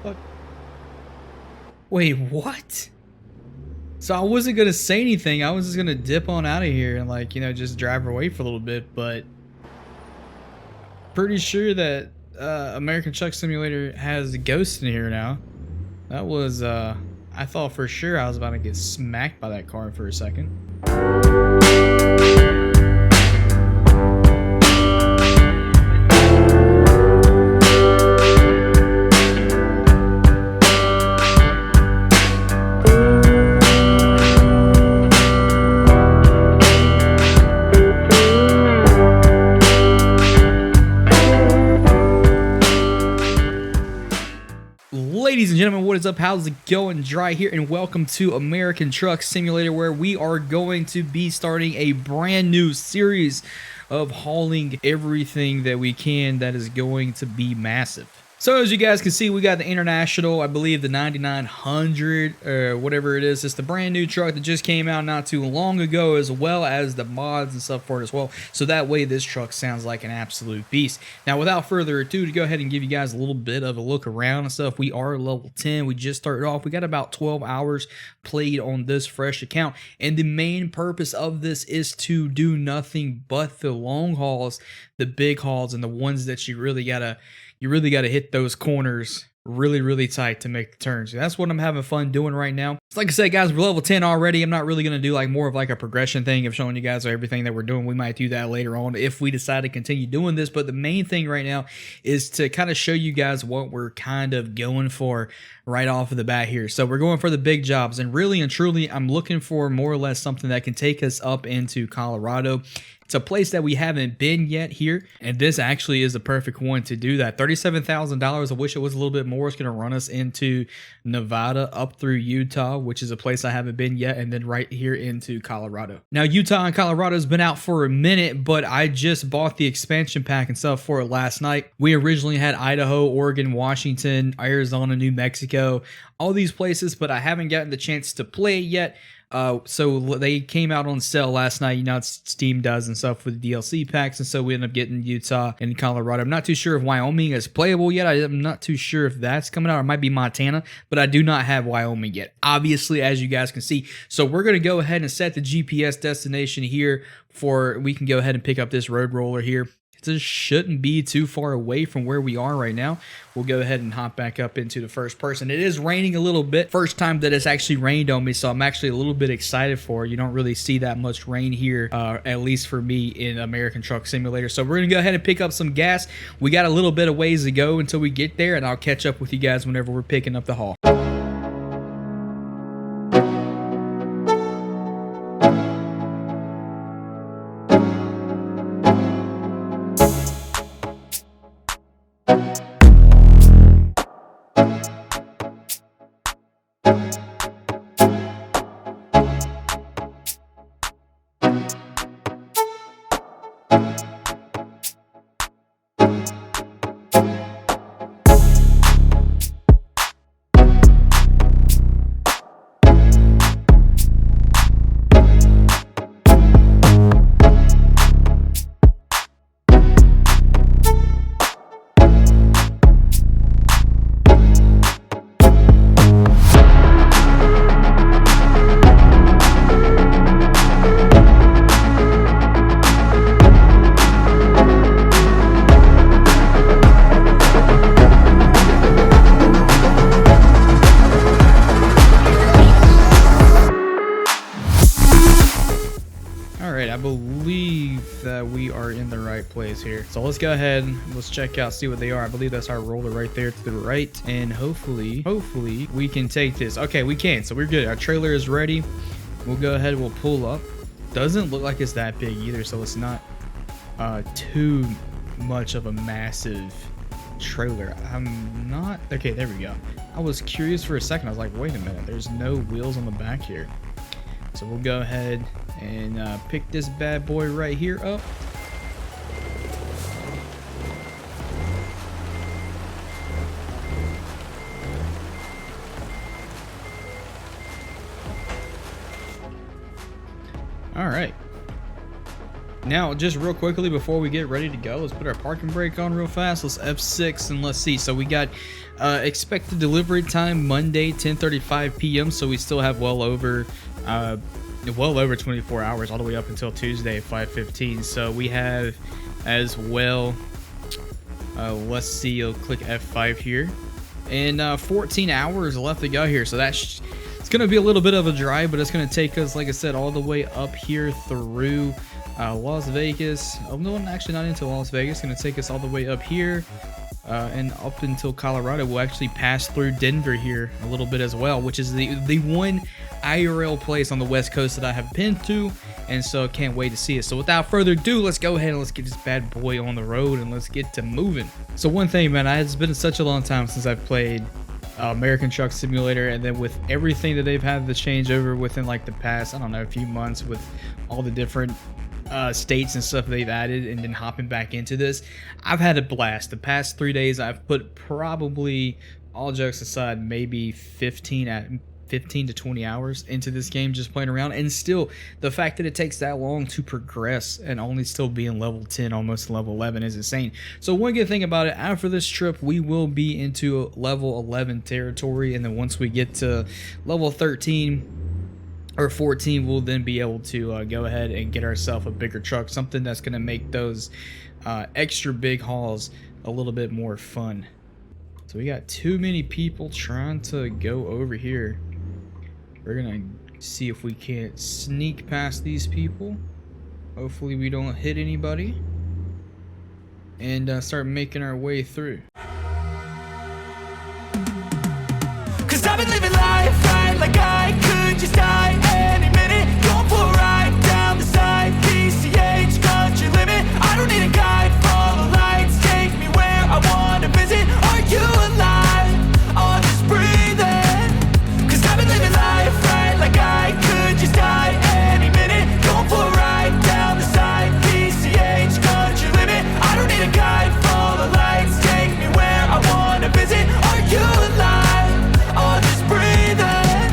fuck? Wait, what? So I wasn't gonna say anything. I was just gonna dip on out of here and, like, you know, just drive away for a little bit. But pretty sure that American Truck Simulator has ghosts in here now. That was I thought for sure I was about to get smacked by that car for a second. Ladies and gentlemen, what is up? How's it going? Dry here, and welcome to American Truck Simulator, where we are going to be starting a brand new series of hauling everything that we can that is going to be massive. So as you guys can see, we got the International, I believe the 9900 or whatever it is. It's the brand new truck that just came out not too long ago, as well as the mods and stuff for it as well. So that way this truck sounds like an absolute beast. Now without further ado, to go ahead and give you guys a little bit of a look around and stuff, we are level 10. We just started off. We got about 12 hours played on this fresh account. And the main purpose of this is to do nothing but the long hauls, the big hauls, and the ones that you really gotta hit those corners really tight to make the turns. That's what I'm having fun doing right now. So like I said, guys, we're level 10 already. I'm not really going to do like more of like a progression thing of showing you guys everything that we're doing. We might do that later on if we decide to continue doing this. But the main thing right now is to kind of show you guys what we're kind of going for right off of the bat here. So we're going for the big jobs, and really and truly, I'm looking for more or less something that can take us up into Colorado. It's a place that we haven't been yet here, and this actually is the perfect one to do that. $37,000. I wish it was a little bit more. It's going to run us into Nevada, up through Utah, which is a place I haven't been yet, and then right here into Colorado. Now, Utah and Colorado has been out for a minute, but I just bought the expansion pack and stuff for it last night. We originally had Idaho, Oregon, Washington, Arizona, New Mexico, all these places, but I haven't gotten the chance to play it yet. So they came out on sale last night. You know, Steam does and stuff with the DLC packs, and so we ended up getting Utah and Colorado. I'm not too sure if Wyoming is playable yet. I'm not too sure if that's coming out, or it might be Montana, but I do not have Wyoming yet, obviously, as you guys can see. So we're going to go ahead and set the GPS destination here for, we can go ahead and pick up this road roller here. This shouldn't be too far away from where we are right now. We'll go ahead and hop back up into the first person. It is raining a little bit. First time that it's actually rained on me, so I'm actually a little bit excited for it. You don't really see that much rain here, at least for me, in American Truck Simulator. So we're going to go ahead and pick up some gas. We got a little bit of ways to go until we get there, and I'll catch up with you guys whenever we're picking up the haul. I believe that we are in the right place here. So let's go ahead and let's check out, see what they are. I believe that's our roller right there to the right. And hopefully we can take this. Okay, we can. So we're good. Our trailer is ready. We'll go ahead. We'll pull up. Doesn't look like it's that big either. So it's not too much of a massive trailer. I'm not. Okay, there we go. I was curious for a second. I was like, wait a minute. There's no wheels on the back here. So we'll go ahead and pick this bad boy right here up. All right. Now, just real quickly before we get ready to go, let's put our parking brake on real fast. Let's F6 and let's see. So we got expected delivery time Monday 10:35 p.m. So we still have well over 24 hours all the way up until Tuesday 5:15. So we have as well. Let's see. I'll click F5 here, and 14 hours left to go here. So that's it's gonna be a little bit of a drive, but it's gonna take us, like I said, all the way up here through Las Vegas. Oh no, actually not into Las Vegas. It's gonna take us all the way up here and up until Colorado. We'll actually pass through Denver here a little bit as well, which is the one IRL place on the West Coast that I have been to, and so can't wait to see it. So without further ado, let's go ahead and let's get this bad boy on the road and let's get to moving. So one thing, man, it's been such a long time since I've played American Truck Simulator, and then with everything that they've had to change over within like the past, I don't know, a few months with all the different states and stuff they've added, and then hopping back into this, I've had a blast. The past 3 days I've put probably, all jokes aside, maybe 15 to 20 hours into this game just playing around, and still the fact that it takes that long to progress and only still being level 10, almost level 11, is insane. So one good thing about it, after this trip we will be into level 11 territory, and then once we get to level 13 or 14, we'll then be able to go ahead and get ourselves a bigger truck, something that's going to make those extra big hauls a little bit more fun. So we got too many people trying to go over here. We're gonna see if we can't sneak past these people. Hopefully we don't hit anybody, and start making our way through. Cause I've been living life right like I could just die any minute. Going for a ride down the side, PCH country limit. I don't need a guide, follow lights, take me where I wanna visit. Are you alive? Or just breathing? Cause I've been living life right like I could just die any minute. Going for a ride down the side, PCH country limit. I don't need a guide, follow lights, take me where I wanna visit. Are you alive? Or just breathing?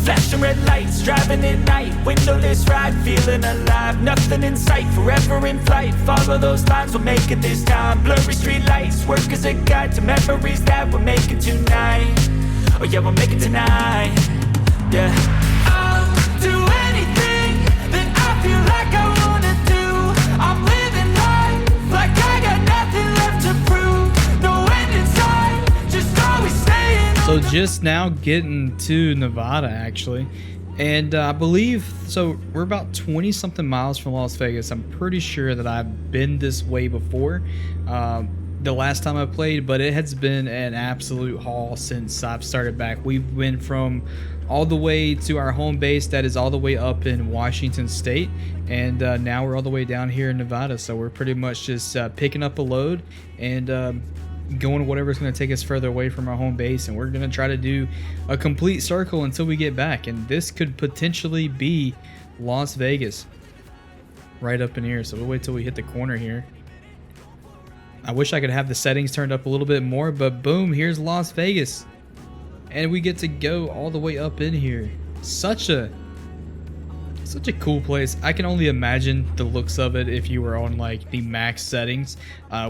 Flashing red lights, driving at night, windowless ride, feeling alive. Nothing in sight, forever in flight. Follow those lines, we'll make it this time. Blurry street lights, work as a guide to memories that we're making tonight. Oh yeah, we'll make it tonight. Yeah, I'll do anything that I feel like I wanna do. I'm living life like I got nothing left to prove. No end in sight, just always staying. So just now getting to Nevada, actually, and I believe, so we're about 20 something miles from Las Vegas. I'm pretty sure that I've been this way before the last time I played, but it has been an absolute haul since I've started back. We went from all the way to our home base that is all the way up in Washington State, and now we're all the way down here in Nevada. So we're pretty much just picking up a load and going whatever's going to take us further away from our home base, and we're going to try to do a complete circle until we get back. And this could potentially be Las Vegas right up in here, so we'll wait till we hit the corner here. I wish I could have the settings turned up a little bit more, but boom, here's Las Vegas, and we get to go all the way up in here. Such a cool place. I can only imagine the looks of it if you were on like the max settings,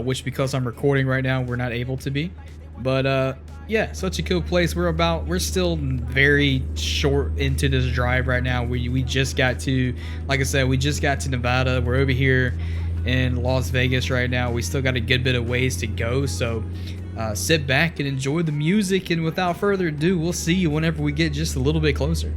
which, because I'm recording right now, we're not able to be. But yeah, such a cool place. We're still very short into this drive right now. We just got to, like I said, we just got to Nevada. We're over here in Las Vegas right now. We still got a good bit of ways to go, so sit back and enjoy the music, and without further ado, we'll see you whenever we get just a little bit closer.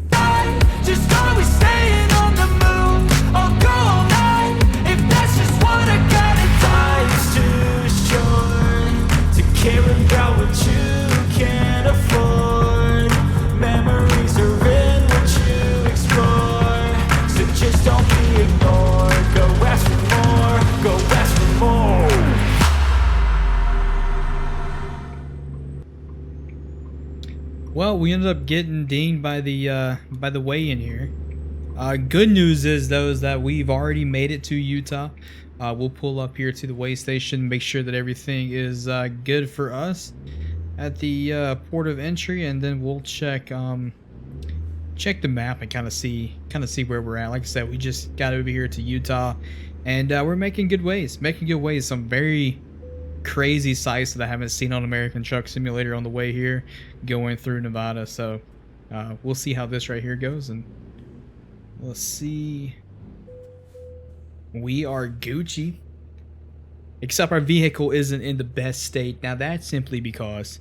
Just always staying on the move. I'll go all night if that's just what I gotta do. Life's too short to care about what you can't afford. Memories are in what you explore, so just don't be ignored. Go ask for more, go ask for more. Well, we ended up getting dinged by the weigh-in here. Good news is, though, is that we've already made it to Utah. We'll pull up here to the weigh station, make sure that everything is good for us at the port of entry, and then we'll check check the map and kind of see where we're at. Like I said, we just got over here to Utah, and we're making good ways. Some very crazy sights that I haven't seen on American Truck Simulator on the way here, going through Nevada. So we'll see how this right here goes, and let's see. We are Gucci, except our vehicle isn't in the best state. Now that's simply because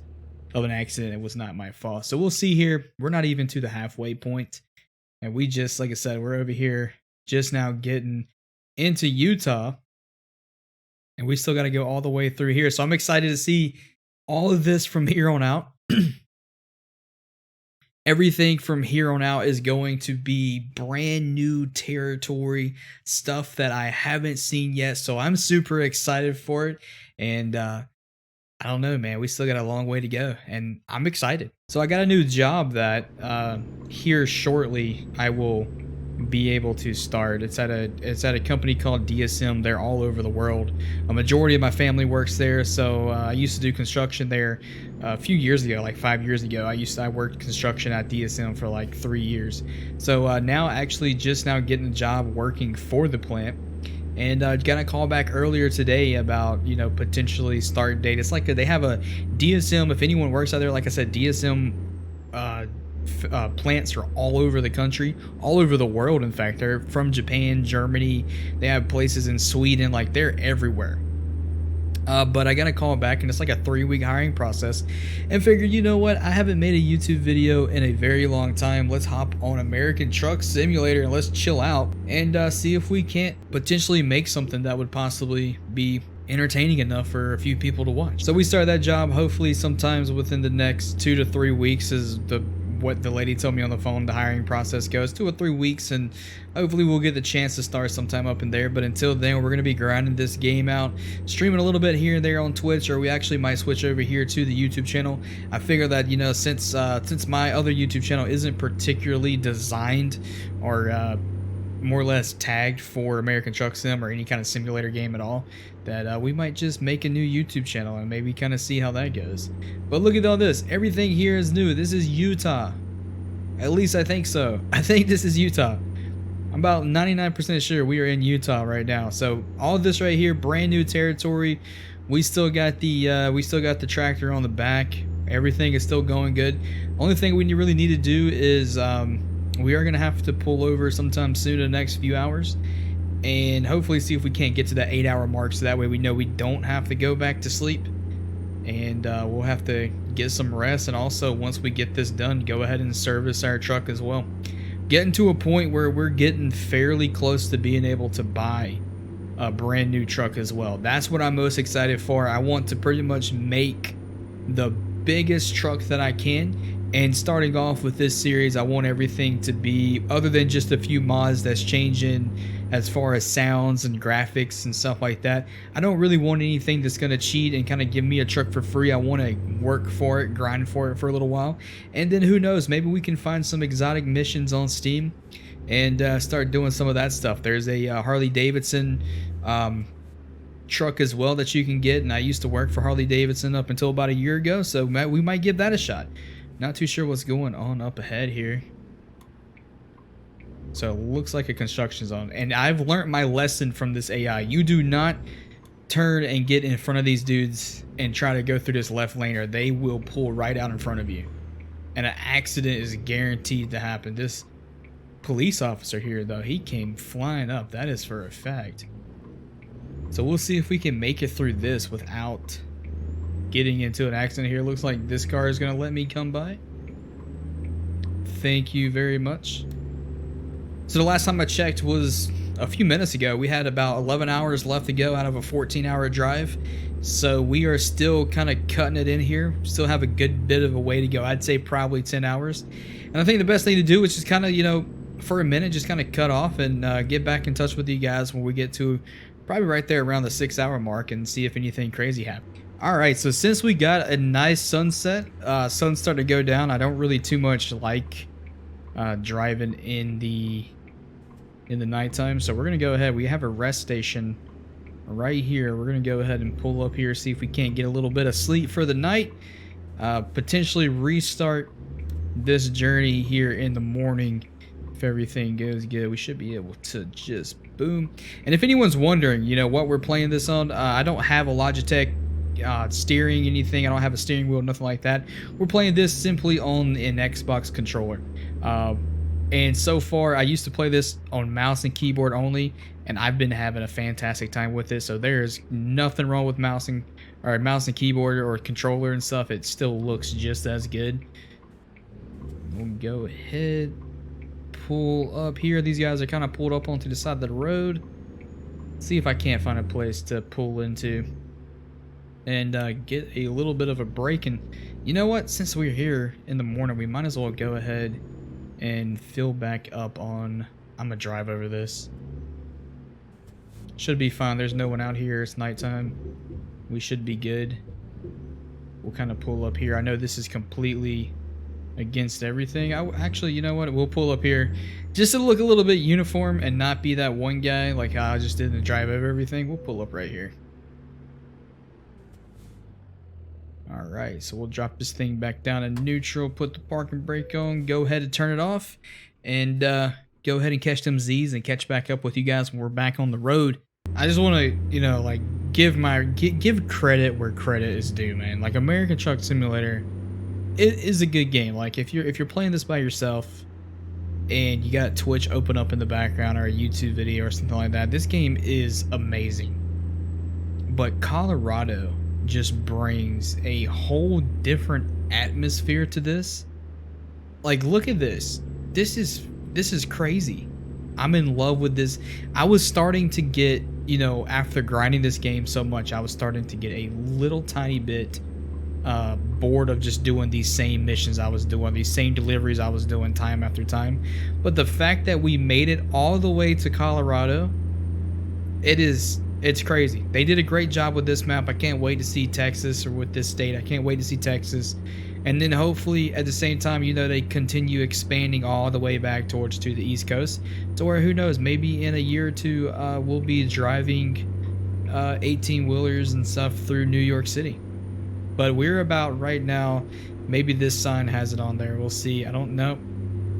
of an accident. It was not my fault. So we'll see here. We're not even to the halfway point, and we just, like I said, we're over here just now getting into Utah, and we still got to go all the way through here. So I'm excited to see all of this from here on out. Everything from here on out is going to be brand new territory, stuff that I haven't seen yet. So I'm super excited for it. And I don't know, man. We still got a long way to go, and I'm excited. So I got a new job that here shortly I will be able to start. It's at a company called DSM. They're all over the world. A majority of my family works there, so I used to do construction there a few years ago, like 5 years ago. I worked construction at DSM for like 3 years. So now actually just now getting a job working for the plant. And got a call back earlier today about, potentially start date. It's like they have a DSM. If anyone works out there, like I said, DSM plants are all over the country, all over the world. In fact, they're from Japan, Germany. They have places in Sweden. Like, they're everywhere. But I got a call back, and it's like a 3-week hiring process, and figured, you know what? I haven't made a YouTube video in a very long time. Let's hop on American Truck Simulator and let's chill out and see if we can't potentially make something that would possibly be entertaining enough for a few people to watch. So we started that job hopefully sometimes within the next 2 to 3 weeks is what the lady told me on the phone. The hiring process goes 2 or 3 weeks, and hopefully we'll get the chance to start sometime up in there. But until then, we're going to be grinding this game out, streaming a little bit here and there on Twitch, or we actually might switch over here to the YouTube channel. I figure that, since my other YouTube channel isn't particularly designed or more or less tagged for American Truck Sim or any kind of simulator game at all, that we might just make a new YouTube channel and maybe kind of see how that goes. But look at all this. Everything here is new. This is Utah. At least I think so. I think this is Utah. I'm about 99% sure we are in Utah right now. So all of this right here, brand new territory. We still got the tractor on the back. Everything is still going good. Only thing we really need to do is we are going to have to pull over sometime soon in the next few hours and hopefully see if we can't get to that 8-hour mark, so that way we know we don't have to go back to sleep, and we'll have to get some rest. And also, once we get this done, go ahead and service our truck as well. Getting to a point where we're getting fairly close to being able to buy a brand new truck as well. That's what I'm most excited for. I want to pretty much make the biggest truck that I can. And starting off with this series, I want everything to be, other than just a few mods that's changing as far as sounds and graphics and stuff like that. I don't really want anything that's going to cheat and kind of give me a truck for free. I want to work for it, grind for it for a little while. And then who knows, maybe we can find some exotic missions on Steam and start doing some of that stuff. There's a Harley Davidson truck as well that you can get. And I used to work for Harley Davidson up until about a year ago. So we might give that a shot. Not too sure what's going on up ahead here. So it looks like a construction zone. And I've learned my lesson from this AI. You do not turn and get in front of these dudes and try to go through this left lane, or they will pull right out in front of you. And an accident is guaranteed to happen. This police officer here, though, he came flying up. That is for a fact. So we'll see if we can make it through this without getting into an accident here. Looks like this car is going to let me come by. Thank you very much. So the last time I checked was a few minutes ago. We had about 11 hours left to go out of a 14-hour drive. So we are still kind of cutting it in here. Still have a good bit of a way to go. I'd say probably 10 hours. And I think the best thing to do is just kind of, for a minute, just kind of cut off and get back in touch with you guys when we get to probably right there around the 6-hour mark and see if anything crazy happened. Alright, so since we got a nice sunset, sun's starting to go down. I don't really too much like driving in the nighttime, so we're going to go ahead. We have a rest station right here. We're going to go ahead and pull up here, see if we can't get a little bit of sleep for the night. Potentially restart this journey here in the morning. If everything goes good, we should be able to just boom. And if anyone's wondering, you know, what we're playing this on, I don't have a Logitech steering anything. I don't have a steering wheel, nothing like that. We're playing this simply on an Xbox controller. And so far, I used to play this on mouse and keyboard only, and I've been having a fantastic time with it. So there's nothing wrong with mouse and keyboard or controller and stuff. It still looks just as good. We'll go ahead, pull up here. These guys are kind of pulled up onto the side of the road. See if I can't find a place to pull into and get a little bit of a break. And you know what? Since we're here in the morning, we might as well go ahead and fill back up on. I'm gonna drive over this. Should be fine. There's no one out here. It's nighttime. We should be good. We'll kind of pull up here. I know this is completely against everything. Actually, you know what? We'll pull up here just to look a little bit uniform and not be that one guy like how I just did and drive over everything. We'll pull up right here. Alright, so we'll drop this thing back down in neutral, put the parking brake on, go ahead and turn it off, and go ahead and catch them Z's and catch back up with you guys when we're back on the road. I just want to, you know, like give credit where credit is due, man. Like American Truck Simulator, it is a good game. Like if you're playing this by yourself and you got Twitch open up in the background or a YouTube video or something like that, this game is amazing. But Colorado just brings a whole different atmosphere to this. Like, look at this. This is crazy. I'm in love with this. I was starting to get, you know, after grinding this game so much, I was starting to get a little tiny bit bored of just doing these same missions I was doing, these same deliveries I was doing time after time. But the fact that we made it all the way to Colorado, it's crazy. They did a great job with this map. I can't wait to see Texas, or with this state. I can't wait to see Texas. And then hopefully at the same time, you know, they continue expanding all the way back to the East Coast. To where, who knows, maybe in a year or two, we'll be driving 18-wheelers and stuff through New York City. But we're about right now, maybe this sign has it on there. We'll see. I don't know.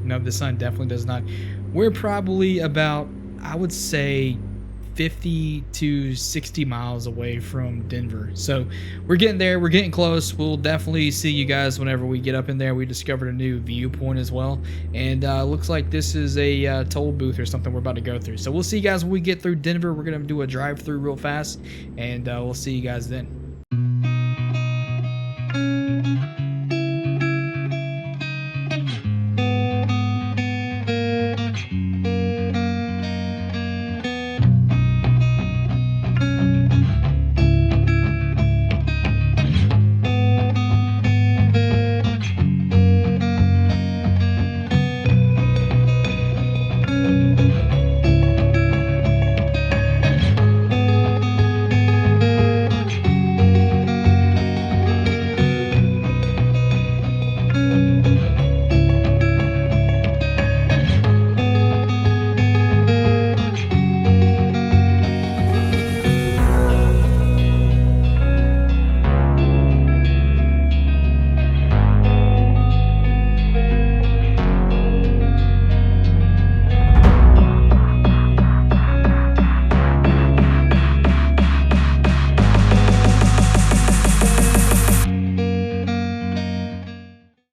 No, this sign definitely does not. We're probably about, I would say, 50 to 60 miles away from Denver. So we're getting there. We're getting close. We'll definitely see you guys whenever we get up in there. We discovered a new viewpoint as well. And looks like this is a toll booth or something we're about to go through. So we'll see you guys when we get through Denver. We're going to do a drive through real fast. And we'll see you guys then.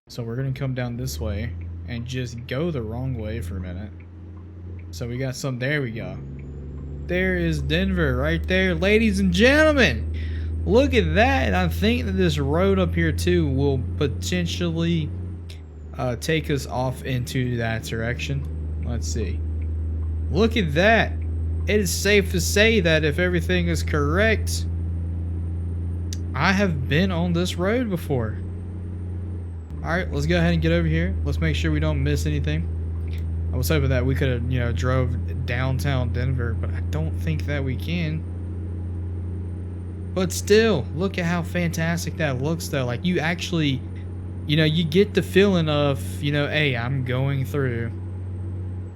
So we're going to come down this way and just go the wrong way for a minute. So we got some, there we go. There is Denver right there, ladies and gentlemen. Look at that. I think that this road up here too will potentially take us off into that direction. Let's see. Look at that. It is safe to say that if everything is correct, I have been on this road before. Alright, let's go ahead and get over here. Let's make sure we don't miss anything. I was hoping that we could have, you know, drove downtown Denver, but I don't think that we can. But still, look at how fantastic that looks though. Like, you actually, you know, you get the feeling of, you know, hey, I'm going through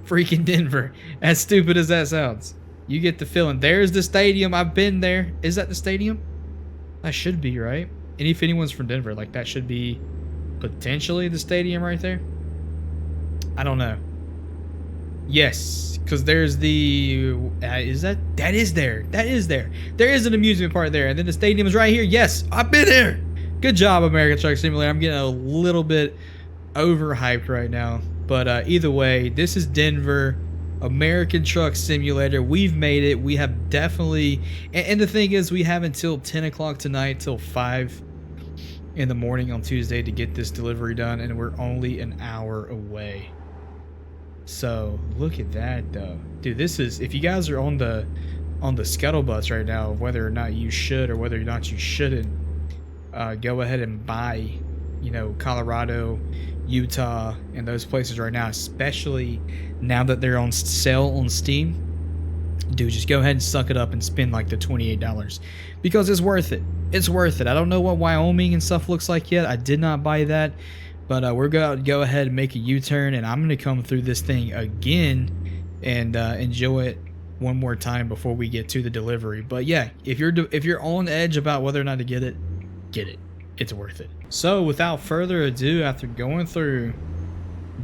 freaking Denver. As stupid as that sounds. You get the feeling. There's the stadium. I've been there. Is that the stadium? That should be, right? And if anyone's from Denver, like, that should be potentially the stadium right there. I don't know. Yes, because there's the is that is there. That is there. There is an amusement park there, and then the stadium is right here. Yes, I've been here. Good job, American Truck Simulator. I'm getting a little bit overhyped right now, but either way, this is Denver American Truck Simulator. We've made it. We have definitely, and the thing is, we have until 10 o'clock tonight till 5 in the morning on Tuesday to get this delivery done, and we're only an hour away. So look at that though, dude. This is, if you guys are on the scuttlebutt right now, whether or not you should or whether or not you shouldn't go ahead and buy, you know, Colorado, Utah, and those places right now, especially now that they're on sale on Steam. Dude, just go ahead and suck it up and spend like the $28 because it's worth it. It's worth it. I don't know what Wyoming and stuff looks like yet. I did not buy that. But we're going to go ahead and make a U-turn, and I'm going to come through this thing again and enjoy it one more time before we get to the delivery. But yeah, if you're on edge about whether or not to get it. It's worth it. So without further ado, after going through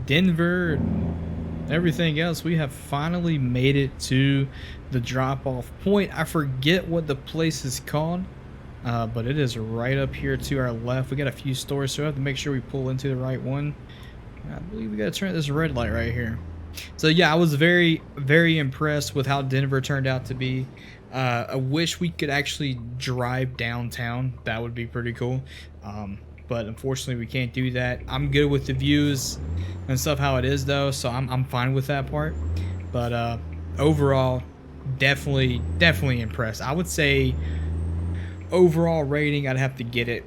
Denver and everything else, we have finally made it to the drop-off point. I forget what the place is called. But it is right up here to our left. We got a few stores, so we have to make sure we pull into the right one. I believe we got to turn this red light right here. So yeah, I was very, very impressed with how Denver turned out to be. I wish we could actually drive downtown. That would be pretty cool. But unfortunately, we can't do that. I'm good with the views and stuff how it is though, so I'm fine with that part. But overall, definitely impressed. I would say overall rating, I'd have to give it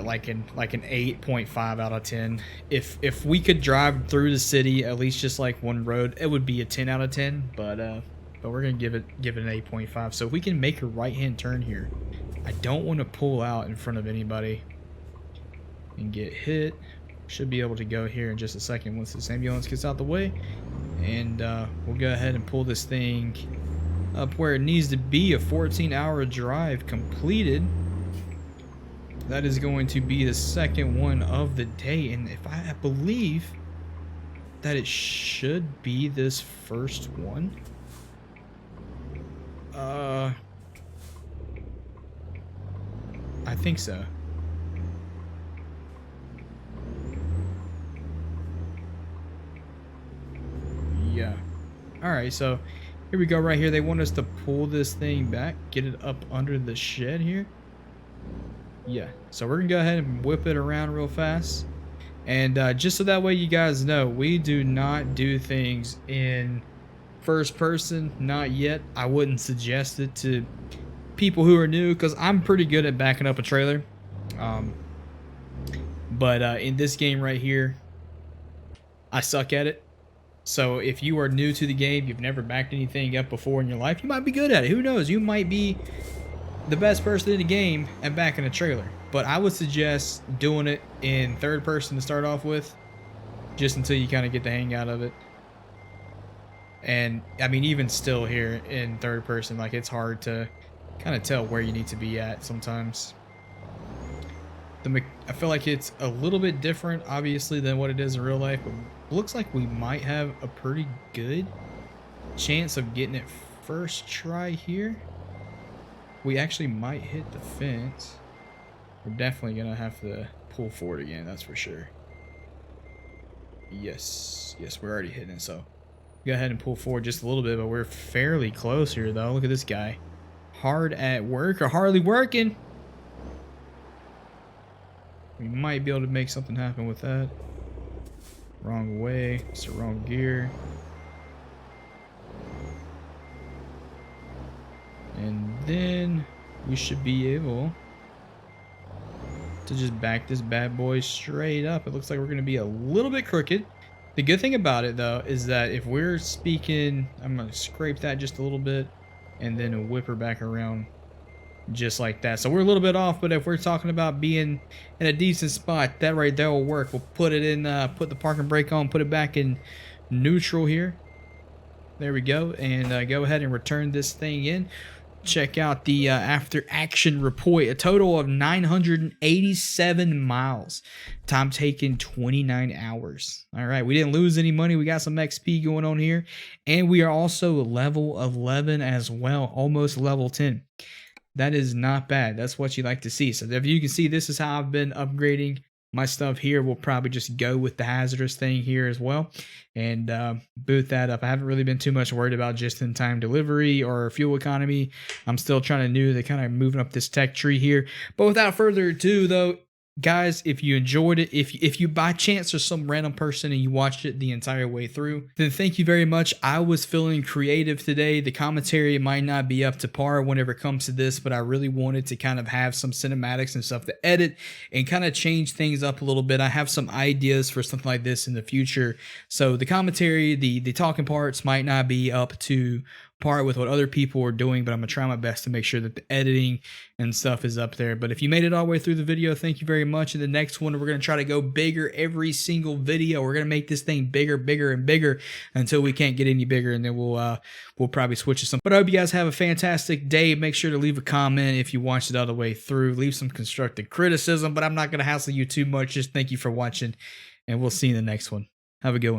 like an 8.5 out of 10. If we could drive through the city at least just like one road, it would be a 10 out of 10. But we're gonna give it an 8.5. So if we can make a right hand turn here, I don't want to pull out in front of anybody and get hit. Should be able to go here in just a second once this ambulance gets out the way, and we'll go ahead and pull this thing up where it needs to be. A 14-hour drive completed. That is going to be the second one of the day, and if I believe that it should be this first one. I think so. Yeah. Alright, so here we go right here. They want us to pull this thing back, get it up under the shed here. Yeah, so we're gonna go ahead and whip it around real fast. And just so that way you guys know, we do not do things in first person, not yet. I wouldn't suggest it to people who are new, because I'm pretty good at backing up a trailer. But in this game right here, I suck at it. So if you are new to the game, you've never backed anything up before in your life, you might be good at it. Who knows? You might be the best person in the game at backing a trailer. But I would suggest doing it in third person to start off with, just until you kind of get the hang out of it. And I mean, even still here in third person, like, it's hard to kind of tell where you need to be at sometimes. I feel like it's a little bit different, obviously, than what it is in real life, but looks like we might have a pretty good chance of getting it first try here. We actually might hit the fence. We're definitely gonna have to pull forward again, that's for sure. Yes, we're already hitting it, so go ahead and pull forward just a little bit, but we're fairly close here though. Look at this guy, hard at work, or hardly working. We might be able to make something happen with that. Wrong way, it's the wrong gear. And then we should be able to just back this bad boy straight up. It looks like we're going to be a little bit crooked. The good thing about it though is that if we're speaking, I'm going to scrape that just a little bit and then whip her back around just like that. So we're a little bit off, but if we're talking about being in a decent spot, that right there will work. We'll put it in, put the parking brake on, put it back in neutral here. There we go, and go ahead and return this thing in. check out the after action report. A total of 987 miles. Time taken 29 hours. All right, we didn't lose any money. We got some XP going on here. And we are also level 11 as well, almost level 10. That is not bad. That's what you like to see. So if you can see, this is how I've been upgrading my stuff here. We'll probably just go with the hazardous thing here as well and boot that up. I haven't really been too much worried about just-in-time delivery or fuel economy. I'm still trying to do the kind of moving up this tech tree here. But without further ado, though, guys, if you enjoyed it, if you by chance are some random person and you watched it the entire way through, then thank you very much. I was feeling creative today. The commentary might not be up to par whenever it comes to this, but I really wanted to kind of have some cinematics and stuff to edit and kind of change things up a little bit. I have some ideas for something like this in the future. So the commentary, the talking parts might not be up to par with what other people are doing, but I'm gonna try my best to make sure that the editing and stuff is up there. But if you made it all the way through the video, thank you very much. In the next one, we're gonna try to go bigger every single video. We're gonna make this thing bigger, bigger, and bigger until we can't get any bigger, and then we'll probably switch to some. But I hope you guys have a fantastic day. Make sure to leave a comment if you watched it all the way through. Leave some constructive criticism, but I'm not gonna hassle you too much. Just thank you for watching, and we'll see you in the next one. Have a good one.